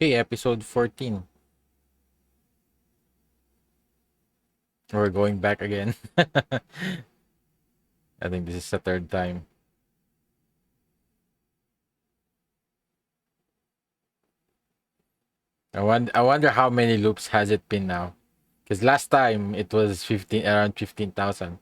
Okay, episode 14. We're going back again. I think this is the third time. I wonder how many loops has it been now? Because last time it was 15 around 15,000.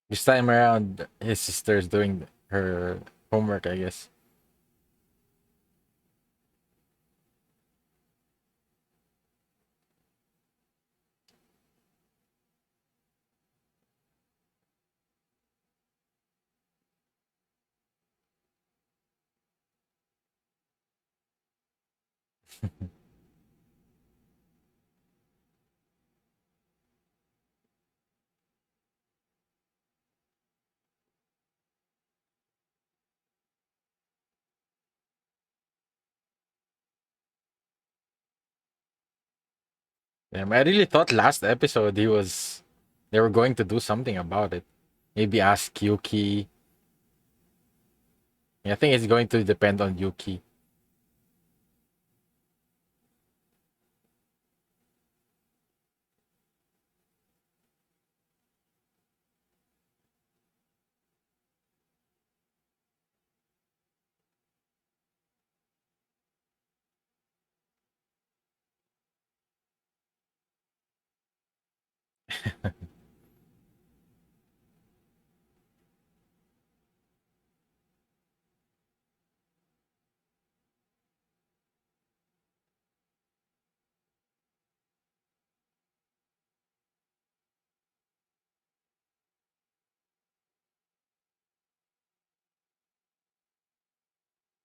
This time around his sister's doing her homework, I guess. Yeah, I really thought last episode they were going to do something about it. Maybe ask Yuki. Yeah, I think it's going to depend on Yuki.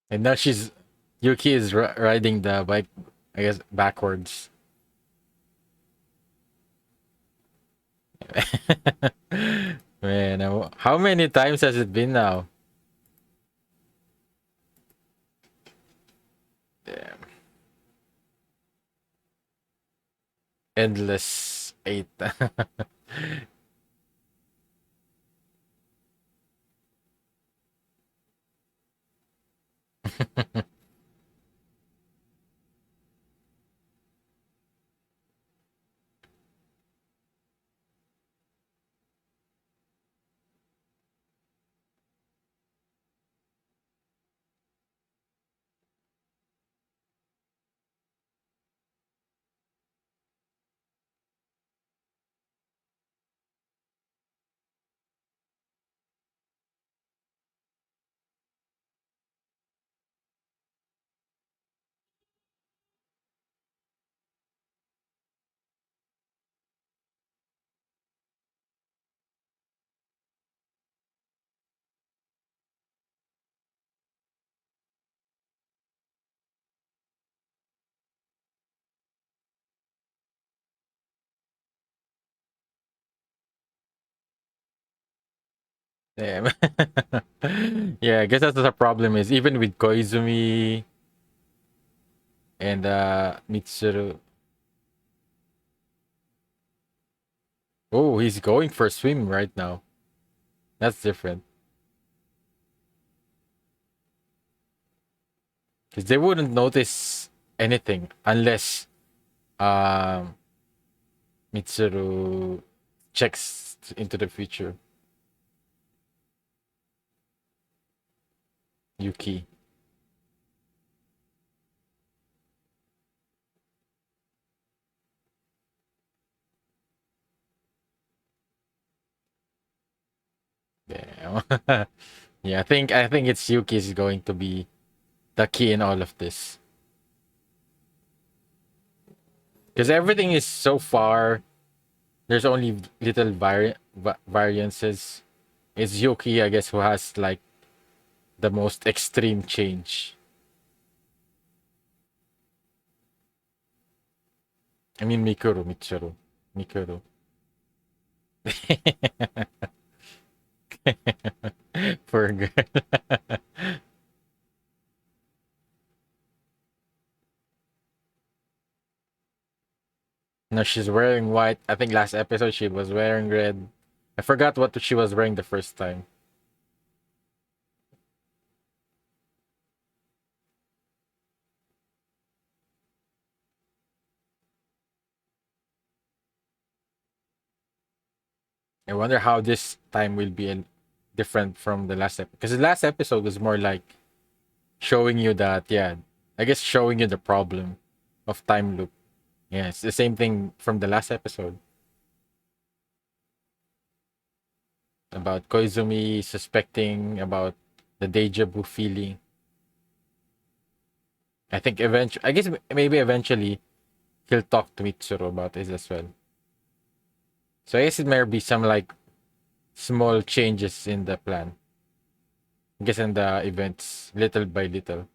And now Yuki is riding the bike, I guess, backwards. Man, how many times has it been now? Damn. Endless eight. Damn. Yeah, I guess that's the problem is even with Koizumi and Mitsuru. Oh, he's going for a swim right now. That's different. Because they wouldn't notice anything unless um Mitsuru checks into the future. Yuki. Damn. Yeah, I think it's Yuki's going to be the key in all of this. Because everything is so far, there's only little variances. It's Yuki, I guess, who has like the most extreme change. I mean, Mitsuru. Mikuru. Poor girl. No, she's wearing white. I think last episode she was wearing red. I forgot what she was wearing the first time. I wonder how this time will be different from the last episode. Because the last episode was more like showing you that, yeah, I guess showing you the problem of time loop. Yeah, it's the same thing from the last episode about Koizumi suspecting about the deja vu feeling. I think eventually, I guess maybe eventually he'll talk to Mitsuru about this as well. So I guess it might be some like small changes in the plan. I guess in the events, little by little.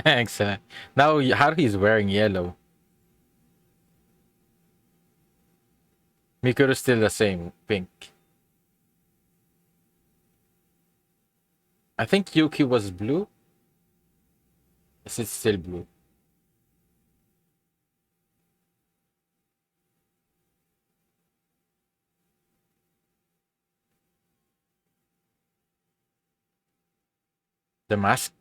Excellent. Now Haruhi is wearing yellow. Mikuru's still the same, pink. I think Yuki was blue. Is it still blue? The mask?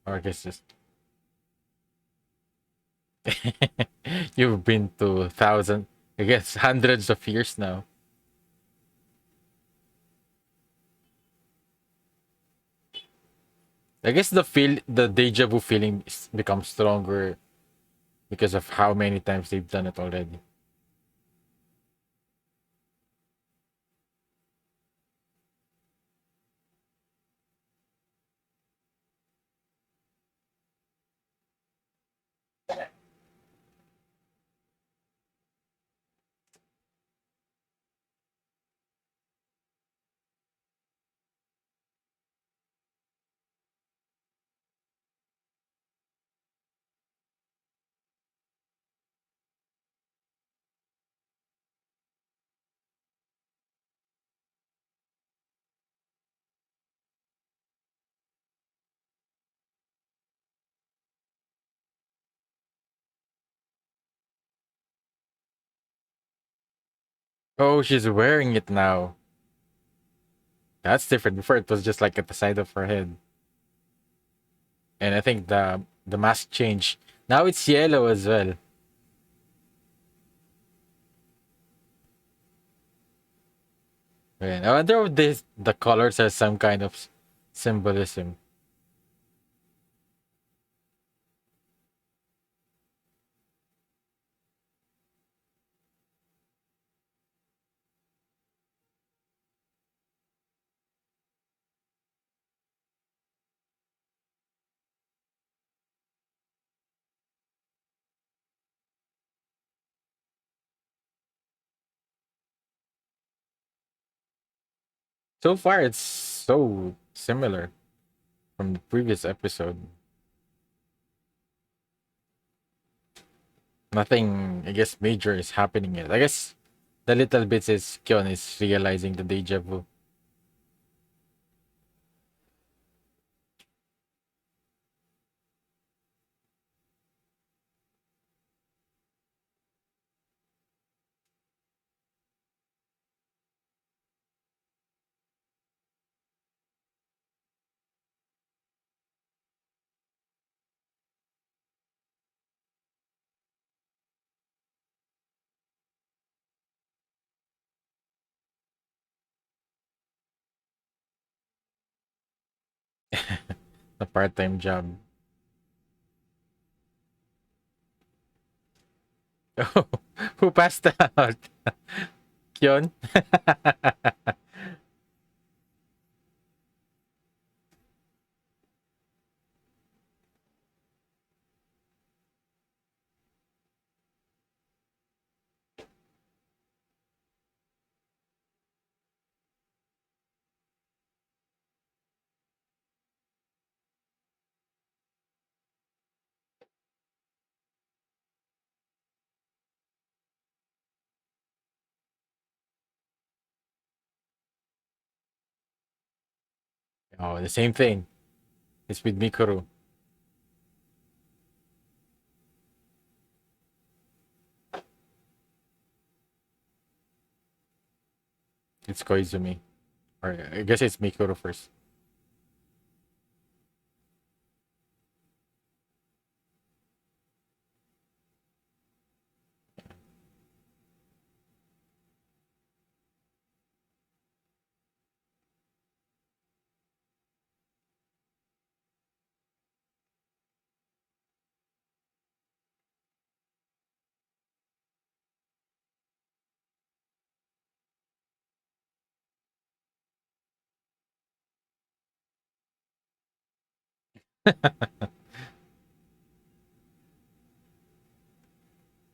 Or I guess just you've been to thousand, I guess hundreds of years now. I guess the deja vu feeling becomes stronger because of how many times they've done it already. Oh, she's wearing it now. That's different. Before it was just like at the side of her head. And I think the mask changed. Now it's yellow as well. Man, I wonder if the colors has some kind of symbolism. So far, it's so similar from the previous episode. Nothing, I guess, major is happening yet. I guess the little bits is Kyon is realizing the deja vu. a part-time job. Oh, who passed out? Kyon? Oh, the same thing. It's with Mikuru. It's Koizumi. Or I guess it's Mikuru first.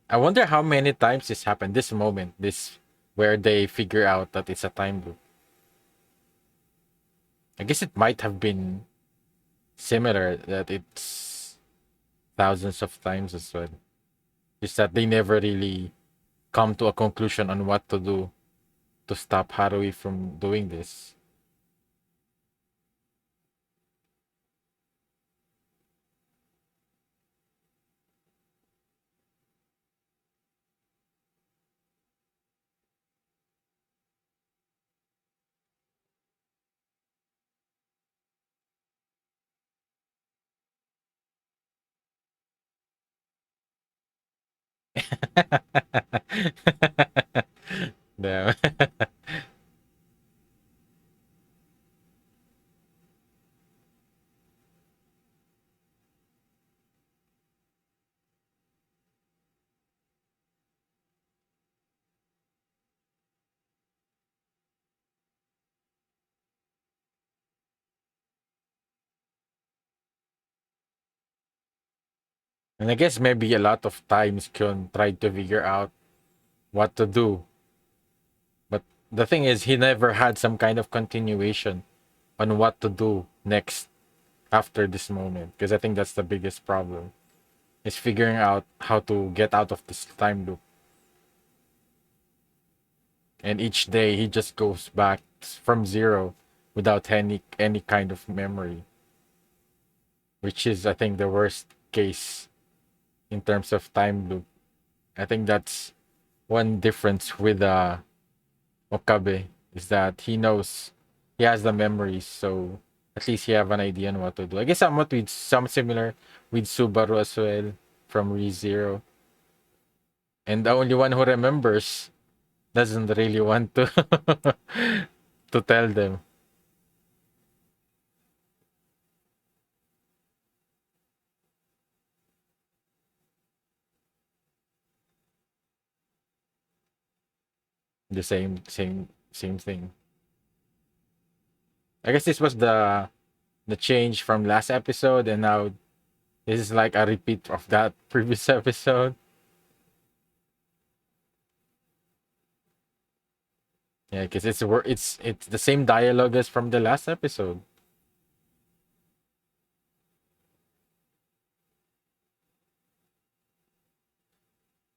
I wonder how many times this happened. This moment, this where they figure out that it's a time loop. I guess it might have been similar that it's thousands of times as well. Just that they never really come to a conclusion on what to do to stop Haruhi from doing this. Damn. And I guess maybe a lot of times Kyun tried to figure out what to do. But the thing is, he never had some kind of continuation on what to do next after this moment. Because I think that's the biggest problem. Is figuring out how to get out of this time loop. And each day he just goes back from zero without any kind of memory. Which is I think the worst case in terms of time loop. I think that's one difference with Okabe is that he knows he has the memories, so at least he have an idea on what to do. I guess somewhat with some similar with Subaru as well from ReZero. And the only one who remembers doesn't really want to to tell them the same thing. I guess this was the change from last episode, and now this is like a repeat of that previous episode. Yeah, because it's the same dialogue as from the last episode.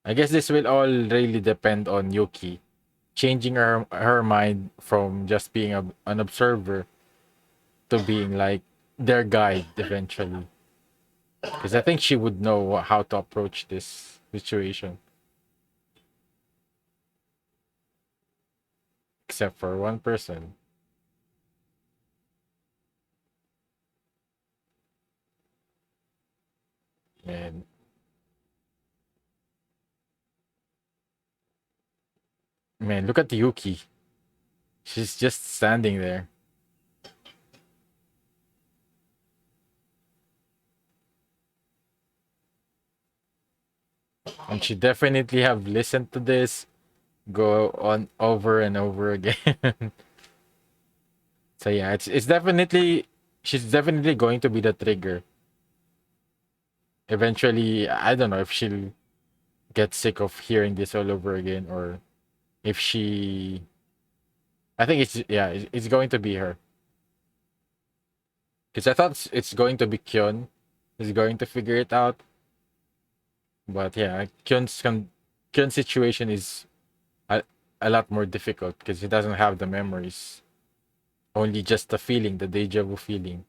I guess this will all really depend on Yuki changing her mind from just being an observer to being like their guide eventually. Because I think she would know how to approach this situation, except for one person. And man, look at Yuki. She's just standing there. And she definitely have listened to this go on over and over again. So yeah, it's definitely she's definitely going to be the trigger. Eventually, I don't know if she'll get sick of hearing this all over again, or if she. I think it's yeah, it's going to be her because I thought it's going to be Kyun is going to figure it out, but yeah, Kyun's situation is a, a lot more difficult because he doesn't have the memories, only just the feeling, the deja vu feeling.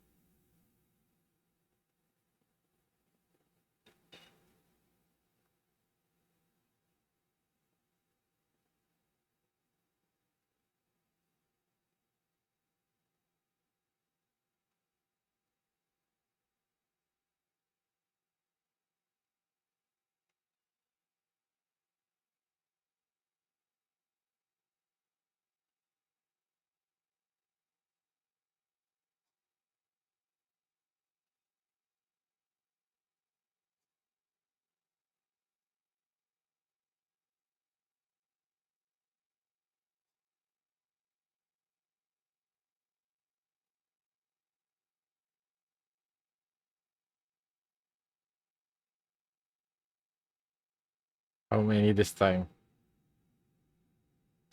How many this time?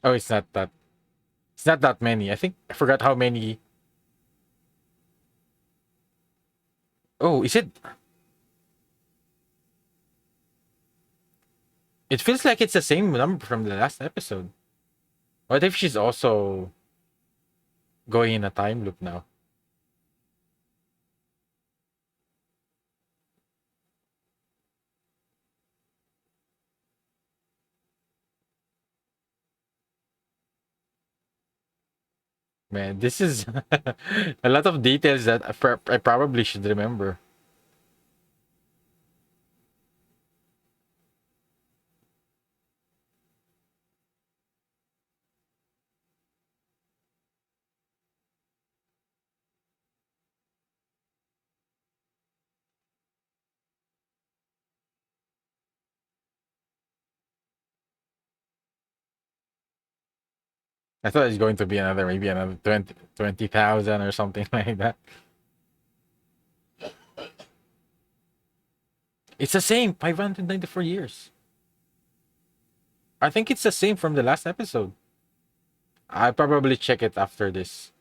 Oh, it's not that. It's not that many. I think I forgot how many. Oh, is it? It feels like it's the same number from the last episode. What if she's also going in a time loop now? Man, this is a lot of details that I probably should remember. I thought it's going to be another, maybe another 20,000 or something like that. It's the same, 594 years. I think it's the same from the last episode. I'll probably check it after this.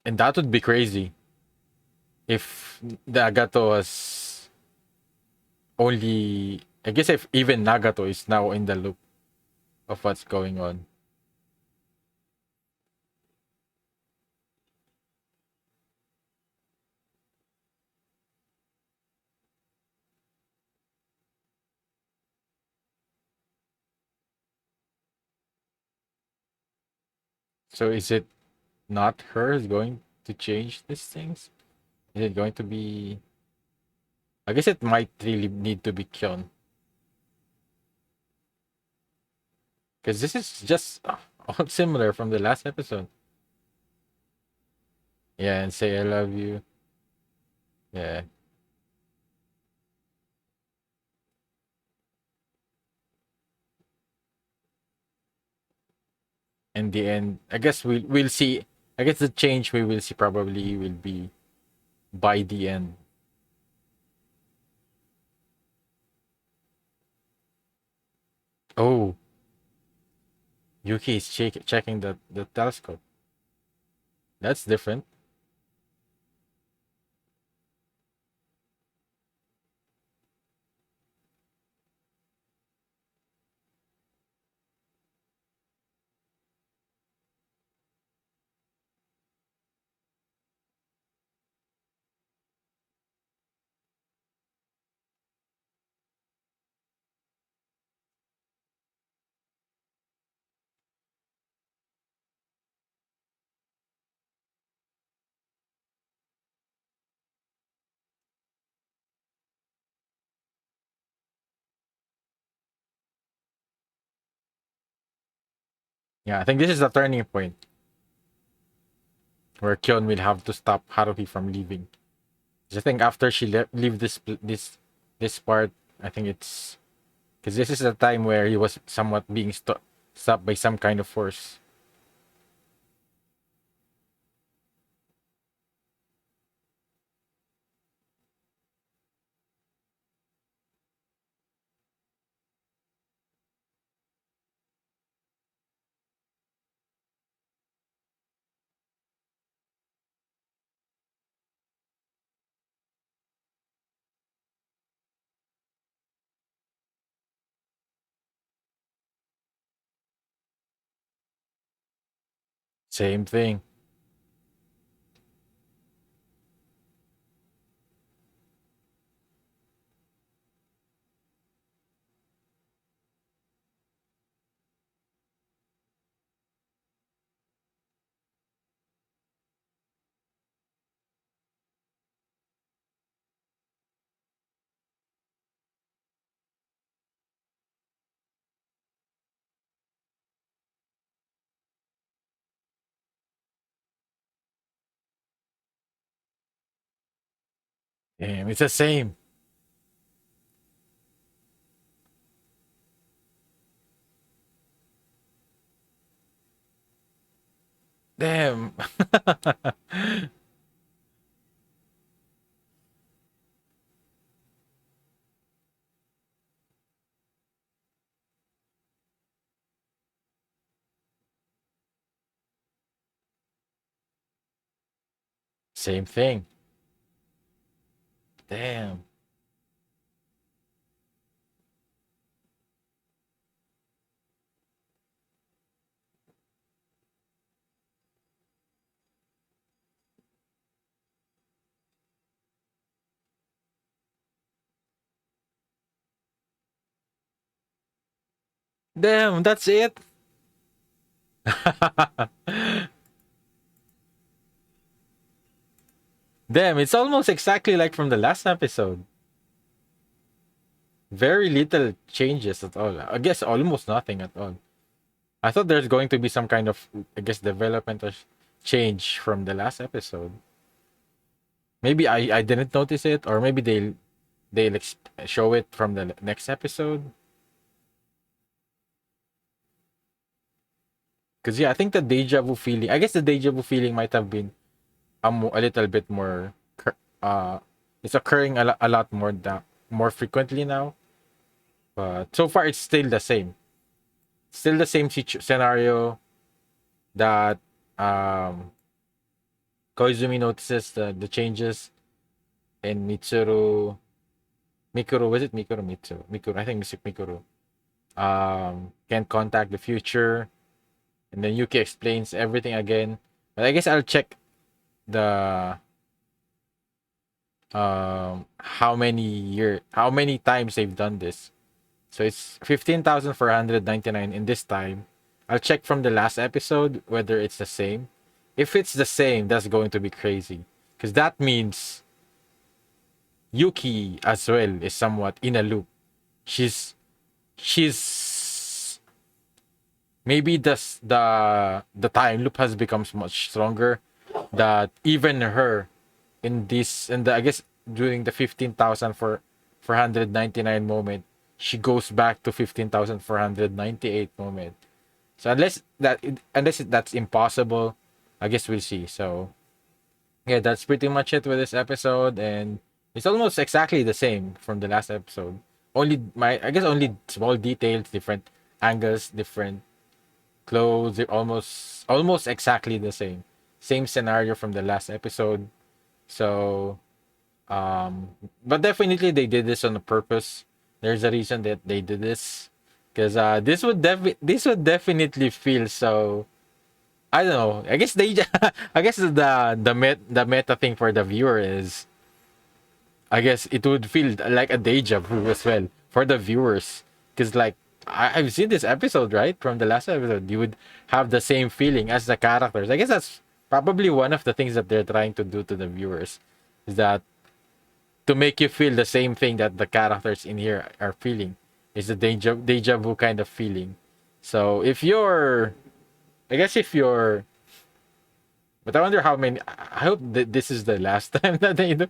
And that would be crazy if the Agato was only. I guess if even Nagato is now in the loop of what's going on. So is it not her who's going to change these things? Is it going to be? I guess it might really need to be Kyon because this is just all similar from the last episode. Yeah, and say I love you. Yeah, in the end, I guess we'll see. I guess the change we will see probably will be by the end. Oh, Yuki is checking the telescope. That's different. Yeah, I think this is the turning point where Kyon will have to stop Haruhi from leaving. I think after she leave this part, I think it's because this is the time where he was somewhat being stopped by some kind of force. Same thing. Damn, it's the same. Damn. Same thing. Damn. Damn, that's it. Damn, it's almost exactly like from the last episode. Very little changes at all. I guess almost nothing at all. I thought there's going to be some kind of, I guess, development or change from the last episode. Maybe I didn't notice it, or maybe they'll show it from the next episode. Because yeah, I think the deja vu feeling. I guess the deja vu feeling might have been a little bit more. Uh, it's occurring a lot more more frequently now. But so far, it's still the same. Still the same scenario that Koizumi notices the changes, and Mikuru, was it Mikuru Mitsuru? Mikuru, I think it's Mikuru. Can contact the future, and then Yuki explains everything again. But I guess I'll check the how many times they've done this. So it's 15,499 in this time. I'll check from the last episode whether it's the same. If it's the same, that's going to be crazy. Because that means Yuki as well is somewhat in a loop. She's maybe the time loop has become much stronger, that even her in this, and I guess during the 15,000 for 499 moment, she goes back to 15,498 moment. So unless that's impossible, I guess we'll see. So yeah, that's pretty much it with this episode, and it's almost exactly the same from the last episode. Only I guess only small details, different angles, different clothes. They're almost exactly the same. Same scenario from the last episode. So but definitely they did this on a purpose. There's a reason that they did this, because this would definitely feel so. I don't know. I guess they I guess the meta thing for the viewer is, I guess it would feel like a deja vu as well for the viewers, because like I've seen this episode, right, from the last episode. You would have the same feeling as the characters. I guess that's probably one of the things that they're trying to do to the viewers, is that to make you feel the same thing that the characters in here are feeling, is the deja vu kind of feeling. So if you're, I guess if you're But I wonder how many. I hope that this is the last time that they do,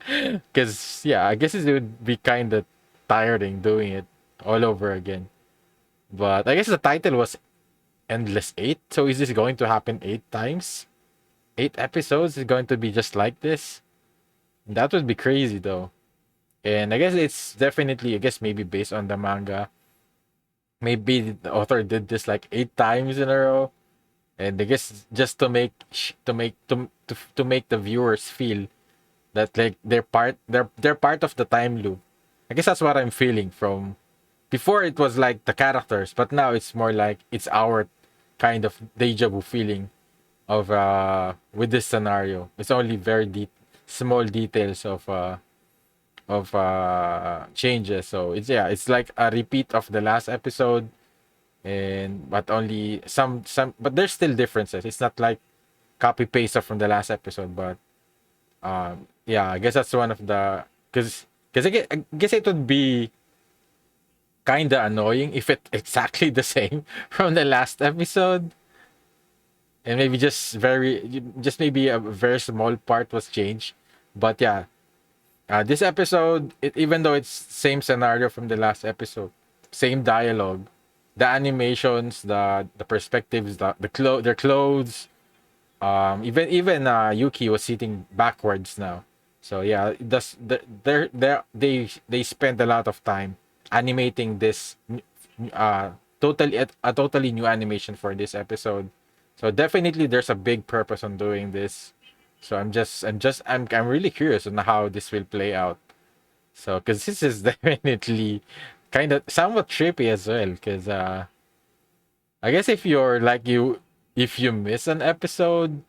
because yeah, I guess it would be kind of tiring doing it all over again. But I guess the title was Endless Eight. So is this going to happen 8 times? 8 episodes is going to be just like this? That would be crazy though. And I guess it's definitely, I guess maybe based on the manga. Maybe the author did this like 8 times in a row, and I guess just to make to make the viewers feel that like they're part of the time loop. I guess that's what I'm feeling from before. It was like the characters, but now it's more like it's our kind of deja vu feeling of with this scenario. It's only very small details of changes. So it's yeah, it's like a repeat of the last episode, and but only some but there's still differences. It's not like copy paste from the last episode, but yeah, I guess that's one of the because I guess it would be kind of annoying if it exactly the same from the last episode, and maybe just maybe a very small part was changed. But yeah, this episode, even though it's same scenario from the last episode, same dialogue, the animations, the perspectives, their clothes, even Yuki was sitting backwards now. So yeah, they spend a lot of time animating this a totally new animation for this episode. So definitely there's a big purpose on doing this. So I'm really curious on how this will play out. So because this is definitely kind of somewhat trippy as well. Because I guess if you miss an episode,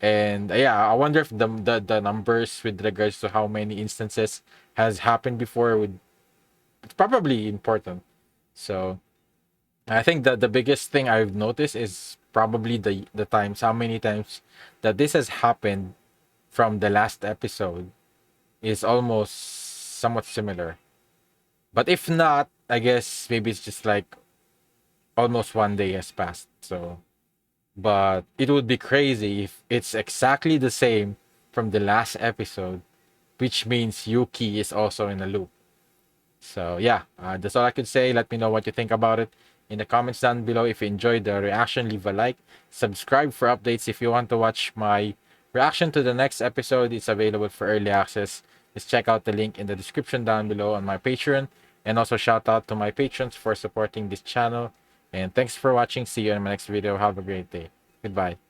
and yeah, I wonder if the numbers with regards to how many instances has happened before would it's probably important. So I think that the biggest thing I've noticed is probably the times how many times that this has happened from the last episode is almost somewhat similar. But if not, I guess maybe it's just like almost one day has passed. So, but it would be crazy if it's exactly the same from the last episode, which means Yuki is also in a loop. So yeah, that's all I could say. Let me know what you think about it in the comments down below. If you enjoyed the reaction, leave a like, subscribe for updates. If you want to watch my reaction to the next episode, it's available for early access. Just check out the link in the description down below on my Patreon. And also shout out to my patrons for supporting this channel. And thanks for watching. See you in my next video. Have a great day. Goodbye.